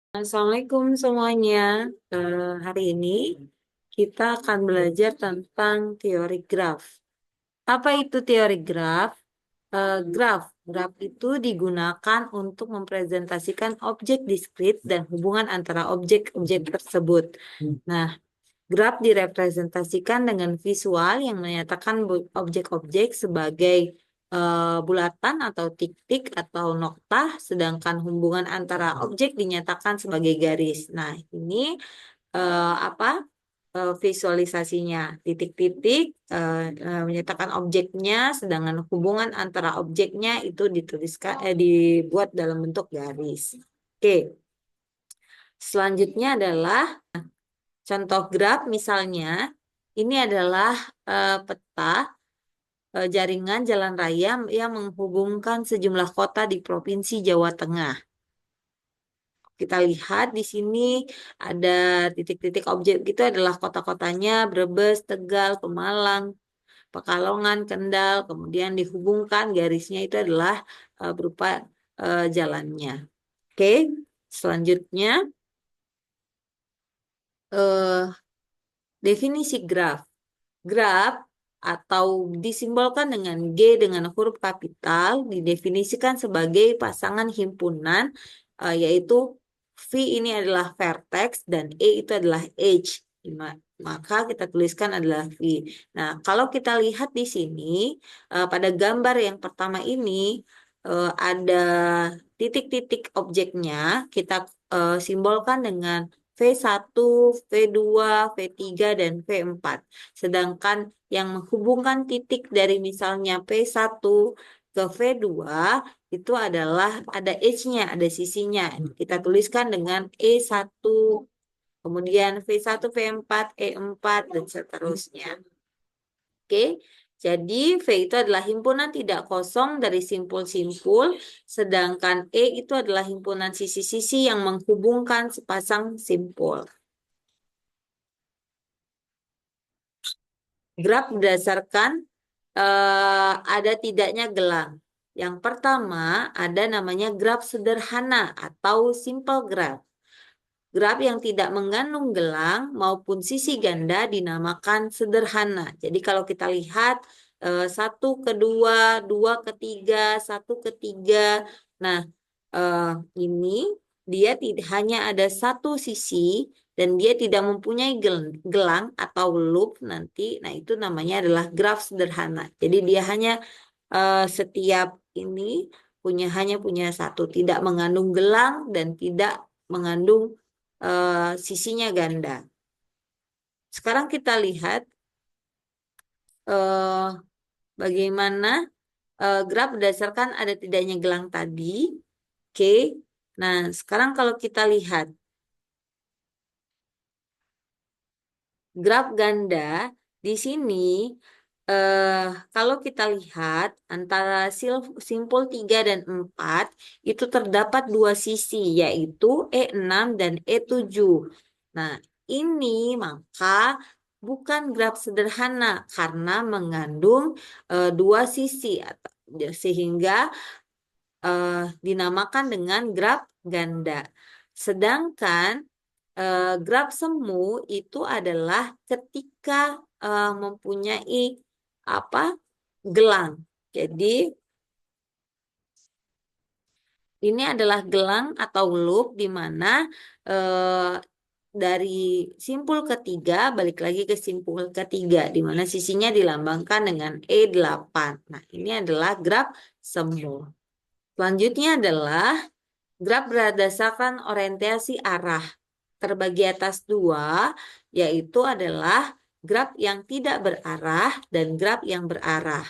Assalamualaikum semuanya. Hari ini kita akan belajar tentang teori graf. Apa itu teori graf? Graf itu digunakan untuk mempresentasikan objek diskrit dan hubungan antara objek-objek tersebut. Nah, graf direpresentasikan dengan visual yang menyatakan objek-objek sebagai bulatan atau titik atau noktah, sedangkan hubungan antara objek dinyatakan sebagai garis. Nah, ini apa visualisasinya? Titik-titik menyatakan objeknya, sedangkan hubungan antara objeknya itu dibuat dalam bentuk garis. Oke, selanjutnya adalah contoh graf, misalnya ini adalah peta jaringan jalan raya yang menghubungkan sejumlah kota di Provinsi Jawa Tengah. Kita lihat di sini ada titik-titik objek gitu adalah kota-kotanya Brebes, Tegal, Pemalang, Pekalongan, Kendal, kemudian dihubungkan garisnya itu adalah berupa jalannya. Oke, selanjutnya eh, definisi graf. Graf atau disimbolkan dengan G dengan huruf kapital didefinisikan sebagai pasangan himpunan yaitu V ini adalah vertex dan E itu adalah edge. Maka kita tuliskan adalah V. Nah, kalau kita lihat di sini pada gambar yang pertama ini ada titik-titik objeknya kita simbolkan dengan V1, V2, V3, dan V4. Sedangkan yang menghubungkan titik dari misalnya P1 ke V2 itu adalah ada edge-nya, ada sisinya. Kita tuliskan dengan E1, kemudian V1, V4, E4, dan seterusnya. Oke, jadi V itu adalah himpunan tidak kosong dari simpul-simpul, sedangkan E itu adalah himpunan sisi-sisi yang menghubungkan sepasang simpul. Graf berdasarkan ada tidaknya gelang. Yang pertama ada namanya graf sederhana atau simple graph. Graf yang tidak mengandung gelang maupun sisi ganda dinamakan sederhana. Jadi kalau kita lihat satu ke dua, dua ke tiga, satu ke tiga. Nah, eh, ini dia tidak hanya ada satu sisi dan dia tidak mempunyai gelang atau loop nanti. Nah, itu namanya adalah graf sederhana. Jadi dia hanya setiap ini hanya punya satu, tidak mengandung gelang dan tidak mengandung sisinya ganda. Sekarang kita lihat eh, bagaimana graf berdasarkan ada tidaknya gelang tadi. Oke. Nah, sekarang kalau kita lihat graf ganda di sini eh, kalau kita lihat antara simpul 3 dan 4 itu terdapat dua sisi yaitu E6 dan E7. Nah, ini maka bukan graf sederhana karena mengandung dua sisi sehingga dinamakan dengan graf ganda. Sedangkan graf semu itu adalah ketika mempunyai apa gelang. Jadi ini adalah gelang atau loop di mana dari simpul ketiga balik lagi ke simpul ketiga di mana sisinya dilambangkan dengan E8. Nah, ini adalah graf semu. Selanjutnya adalah graf berdasarkan orientasi arah. Terbagi atas dua, yaitu adalah graf yang tidak berarah dan graf yang berarah.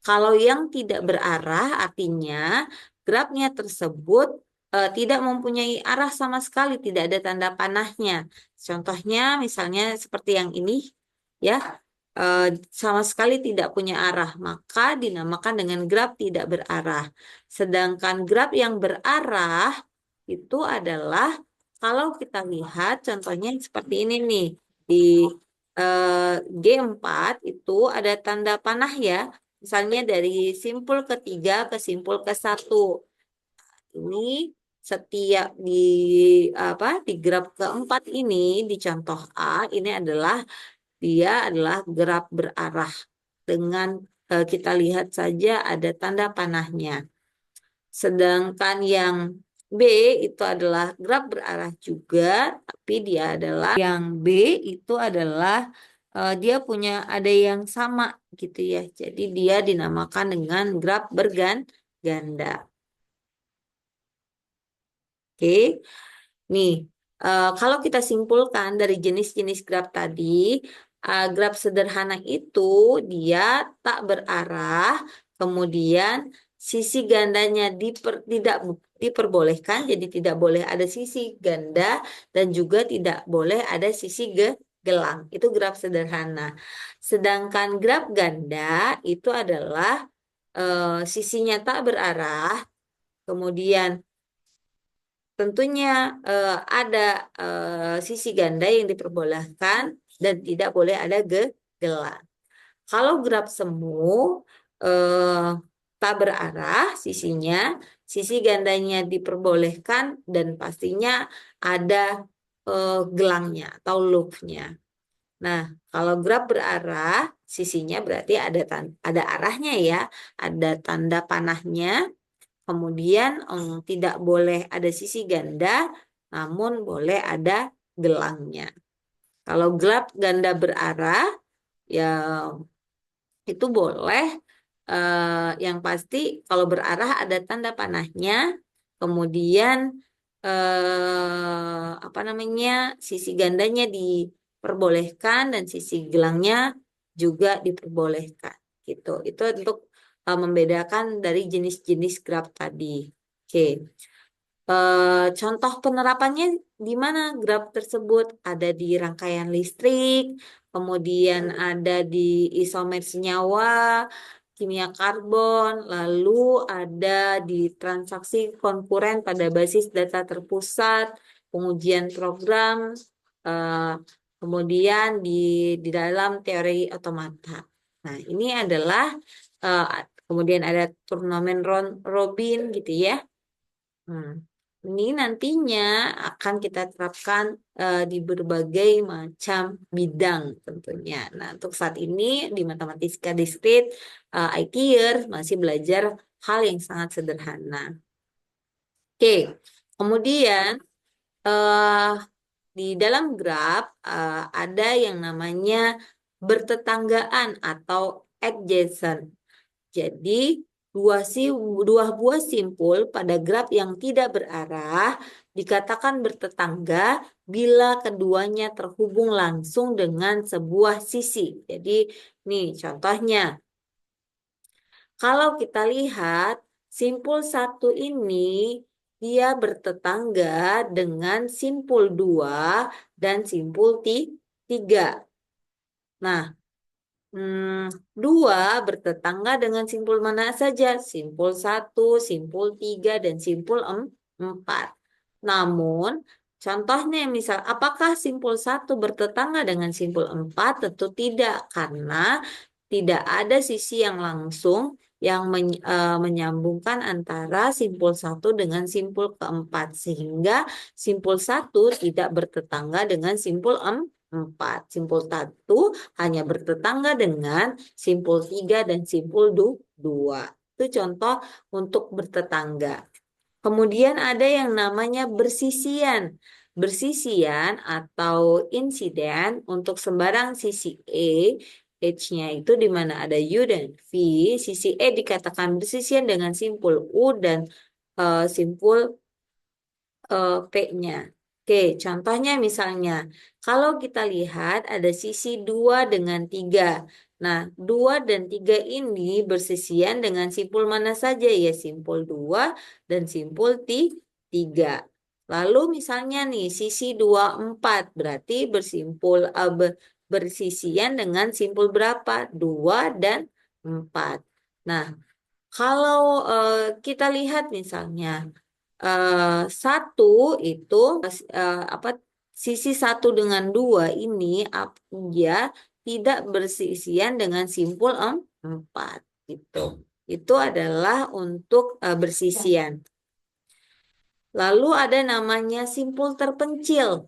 Kalau yang tidak berarah artinya grafnya tersebut tidak mempunyai arah sama sekali, tidak ada tanda panahnya. Contohnya misalnya seperti yang ini, ya, sama sekali tidak punya arah, maka dinamakan dengan graf tidak berarah. Sedangkan graf yang berarah itu adalah kalau kita lihat contohnya seperti ini nih di G4 itu ada tanda panah ya. Misalnya dari simpul ketiga ke simpul ke satu. Ini setiap di graf keempat ini di contoh A ini adalah dia adalah graf berarah dengan kita lihat saja ada tanda panahnya. Sedangkan yang B itu adalah graf berarah juga, tapi dia adalah yang B itu adalah dia punya ada yang sama gitu ya. Jadi dia dinamakan dengan graf berganda. Oke. Nih, kalau kita simpulkan dari jenis-jenis graf tadi, graf sederhana itu dia tak berarah, kemudian sisi gandanya tidak diperbolehkan, jadi tidak boleh ada sisi ganda dan juga tidak boleh ada sisi gelang. Itu graf sederhana. Sedangkan graf ganda itu adalah sisinya tak berarah, kemudian tentunya ada sisi ganda yang diperbolehkan dan tidak boleh ada gelang. Kalau graf semu eh, tak berarah sisinya, sisi gandanya diperbolehkan dan pastinya ada gelangnya atau loopnya. Nah, kalau graf berarah sisinya berarti ada arahnya ya, ada tanda panahnya. Kemudian tidak boleh ada sisi ganda, namun boleh ada gelangnya. Kalau gelap ganda berarah, ya itu boleh. Yang pasti kalau berarah ada tanda panahnya, kemudian apa namanya sisi gandanya diperbolehkan dan sisi gelangnya juga diperbolehkan. Gitu. Itu untuk membedakan dari jenis-jenis graf tadi. Oke. Contoh penerapannya di mana graf tersebut ada di rangkaian listrik, kemudian ada di isomer senyawa, kimia karbon, lalu ada di transaksi konkuren pada basis data terpusat, pengujian program, eh, kemudian di dalam teori otomata. Nah, ini adalah eh, kemudian ada turnamen Robin gitu ya. Hmm. Ini nantinya akan kita terapkan di berbagai macam bidang tentunya. Nah, untuk saat ini di Matematika Diskrit IT Year masih belajar hal yang sangat sederhana. Oke, kemudian eh, di dalam graf ada yang namanya bertetanggaan atau adjacent. Jadi dua buah simpul pada graf yang tidak berarah dikatakan bertetangga bila keduanya terhubung langsung dengan sebuah sisi. Jadi nih contohnya, kalau kita lihat simpul satu ini dia bertetangga dengan simpul 2 dan simpul 3. Nah, dua bertetangga dengan simpul mana saja? Simpul satu, simpul 3, dan simpul 4. Namun, contohnya misal, apakah simpul satu bertetangga dengan simpul 4? Tentu tidak, karena tidak ada sisi yang langsung yang menyambungkan antara simpul satu dengan simpul keempat. Sehingga simpul satu tidak bertetangga dengan simpul 4. Simpul satu hanya bertetangga dengan simpul 3 dan simpul 2. Itu contoh untuk bertetangga. Kemudian ada yang namanya bersisian. Bersisian atau insiden untuk sembarang sisi E, H-nya itu di mana ada U dan V, sisi E dikatakan bersisian dengan simpul U dan simpul P-nya. Oke, contohnya misalnya, kalau kita lihat ada sisi 2 dengan 3. Nah, 2 dan 3 ini bersisian dengan simpul mana saja ya? Simpul 2 dan simpul 3. Lalu misalnya nih, sisi 2, 4. Berarti bersisian dengan simpul berapa? 2 dan 4. Nah, kalau kita lihat misalnya, satu itu apa sisi satu dengan 2 ini dia tidak bersisian dengan simpul 4 gitu. Itu adalah untuk bersisian. Lalu ada namanya simpul terpencil.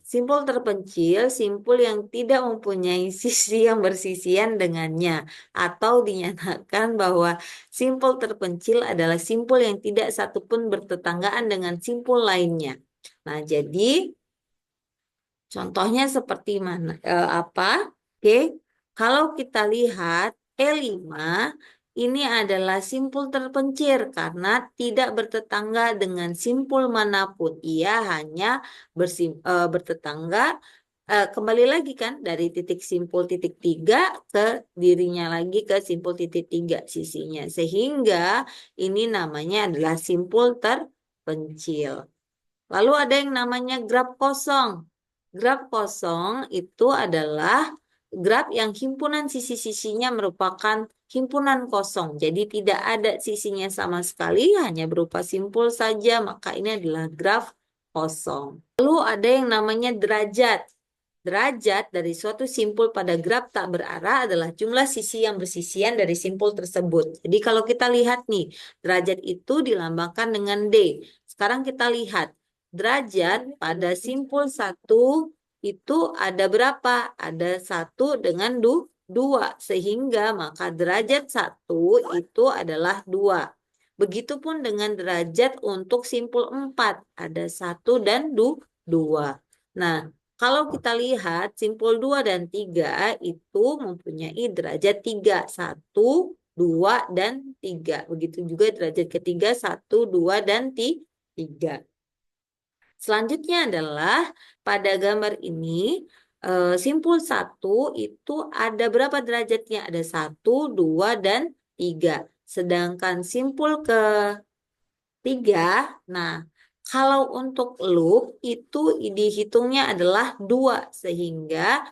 Simpul terpencil, simpul yang tidak mempunyai sisi yang bersisian dengannya, atau dinyatakan bahwa simpul terpencil adalah simpul yang tidak satupun bertetanggaan dengan simpul lainnya. Nah, jadi contohnya seperti mana? Apa? Oke, kalau kita lihat E5 ini adalah simpul terpencil karena tidak bertetangga dengan simpul manapun. Ia hanya bertetangga kembali lagi kan dari titik simpul titik 3 ke dirinya lagi ke simpul titik 3 sisinya. Sehingga ini namanya adalah simpul terpencil. Lalu ada yang namanya graf kosong. Graf kosong itu adalah graf yang himpunan sisi-sisinya merupakan himpunan kosong. Jadi tidak ada sisinya sama sekali, hanya berupa simpul saja, maka ini adalah graf kosong. Lalu ada yang namanya derajat. Derajat dari suatu simpul pada graf tak berarah adalah jumlah sisi yang bersisian dari simpul tersebut. Jadi kalau kita lihat nih, derajat itu dilambangkan dengan D. Sekarang kita lihat derajat pada simpul satu itu ada berapa? Ada satu dengan dua. Sehingga maka derajat satu itu adalah dua. Begitupun dengan derajat untuk simpul 4. Ada satu dan dua. Nah, kalau kita lihat simpul 2 dan 3 itu mempunyai derajat 3. 1, 2, dan 3. Begitu juga derajat ketiga 1, 2, dan 3. Selanjutnya adalah pada gambar ini simpul 1 itu ada berapa derajatnya? Ada 1, 2, dan 3. Sedangkan simpul ketiga, nah kalau untuk loop itu dihitungnya adalah 2. Sehingga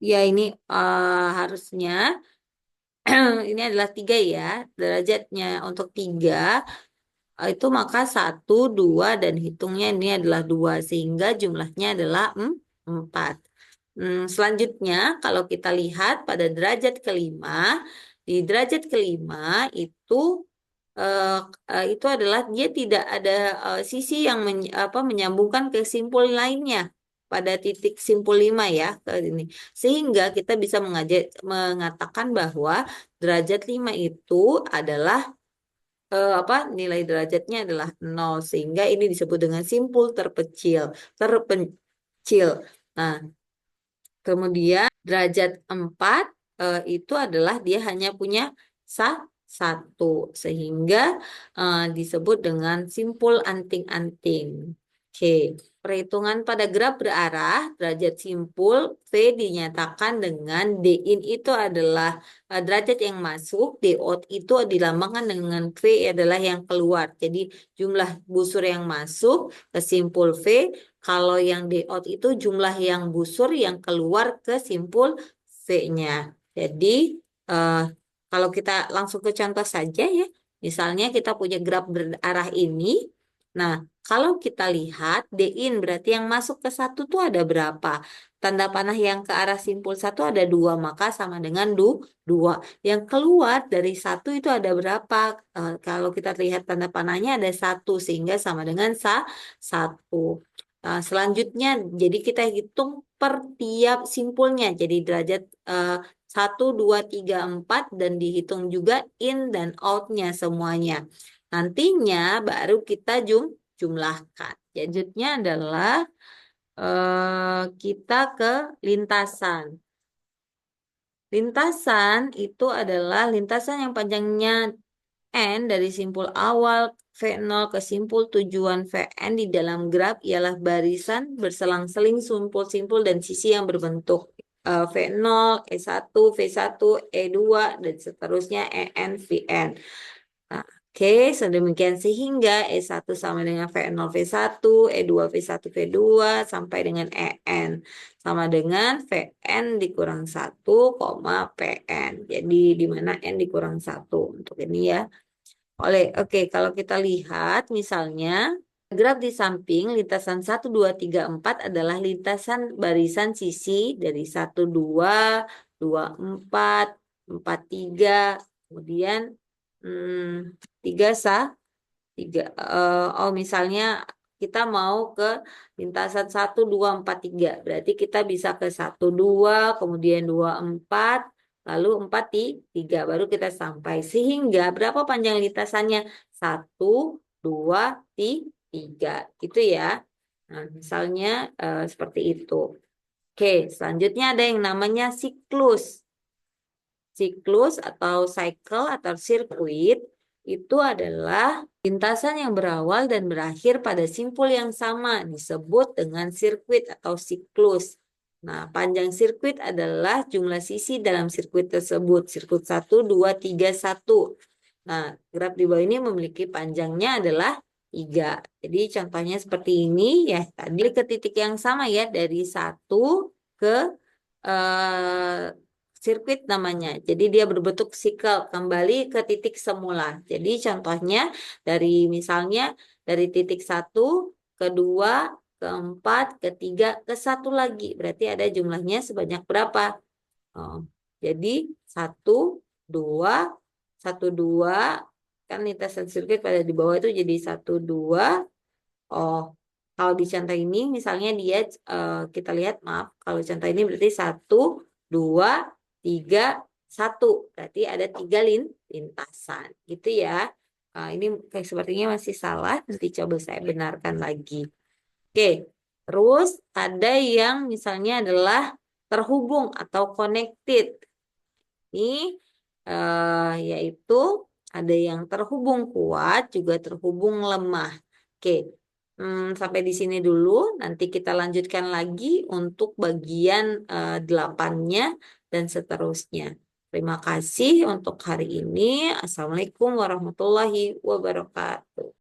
ya ini harusnya ini adalah 3 ya. Derajatnya untuk 3 itu maka 1, 2, dan hitungnya ini adalah 2 sehingga jumlahnya adalah 4. Selanjutnya kalau kita lihat pada derajat kelima, di derajat kelima itu adalah dia tidak ada sisi yang menyambungkan ke simpul lainnya pada titik simpul 5 ya ke ini. Sehingga kita bisa mengatakan bahwa derajat 5 itu adalah nilai derajatnya adalah 0 sehingga ini disebut dengan simpul terpencil. Nah, kemudian derajat 4 itu adalah dia hanya punya satu sehingga disebut dengan simpul anting-anting. Oke, perhitungan pada graf berarah derajat simpul V dinyatakan dengan D-in itu adalah derajat yang masuk, D-out itu dilambangkan dengan V adalah yang keluar. Jadi jumlah busur yang masuk ke simpul V, kalau yang D-out itu jumlah yang busur yang keluar ke simpul V-nya. Jadi eh, kalau kita langsung ke contoh saja ya, misalnya kita punya graf berarah ini. Nah, kalau kita lihat D-in berarti yang masuk ke satu tuh ada berapa? Tanda panah yang ke arah simpul satu ada 2, maka sama dengan 2. Yang keluar dari satu itu ada berapa? Kalau kita lihat tanda panahnya ada 1, sehingga sama dengan 1. Selanjutnya, jadi kita hitung per tiap simpulnya. Jadi derajat 1, 2, 3, 4 dan dihitung juga in dan out-nya semuanya. Nantinya baru kita jumlahkan. Selanjutnya adalah kita ke lintasan. Lintasan itu adalah lintasan yang panjangnya N dari simpul awal V0 ke simpul tujuan Vn di dalam graf ialah barisan berselang-seling simpul-simpul dan sisi yang berbentuk V0, E1, V1, E2, dan seterusnya En, Vn. Nah, oke, sedemikian sehingga E1 sama dengan V0, V1, E2, V1, V2, sampai dengan En. Sama dengan Vn dikurang 1, Pn. Jadi di mana N dikurang 1 untuk ini ya. Oke, kalau kita lihat misalnya graf di samping lintasan 1, 2, 3, 4 adalah lintasan barisan sisi dari 1, 2, 2, 4, 4, 3, kemudian 3, tiga. Oh, misalnya kita mau ke lintasan 1, 2, 4, 3. Berarti kita bisa ke 1, 2, kemudian 2, 4, lalu 4, 3. Baru kita sampai. Sehingga berapa panjang lintasannya? 1, 2, 3. Gitu ya. Nah, misalnya seperti itu. Oke, selanjutnya ada yang namanya siklus. Siklus atau cycle atau sirkuit itu adalah lintasan yang berawal dan berakhir pada simpul yang sama disebut dengan sirkuit atau siklus. Nah, panjang sirkuit adalah jumlah sisi dalam sirkuit tersebut. Sirkuit 1, 2, 3, 1. Nah, graf di bawah ini memiliki panjangnya adalah 3. Jadi contohnya seperti ini ya. Tadi ke titik yang sama ya dari 1 ke eh, sirkuit namanya. Jadi dia berbentuk sikel kembali ke titik semula. Jadi contohnya dari misalnya dari titik 1, ke 2, ke 4, ke 3, ke 1 lagi. Berarti ada jumlahnya sebanyak berapa? Oh, jadi 1, 2, 1, 2 kan lintasan sirkuit pada di bawah itu jadi 1, 2. Oh, kalau di contoh ini misalnya dia kita lihat maaf kalau contoh ini berarti 1, 2, 3, 1 berarti ada 3 lintasan gitu ya. Ini kayak sepertinya masih salah nanti coba saya benarkan lagi. Oke, terus ada yang misalnya adalah terhubung atau connected. Ini yaitu ada yang terhubung kuat juga terhubung lemah. Oke, sampai di sini dulu. Nanti kita lanjutkan lagi untuk bagian 8-nya dan seterusnya. Terima kasih untuk hari ini. Assalamualaikum warahmatullahi wabarakatuh.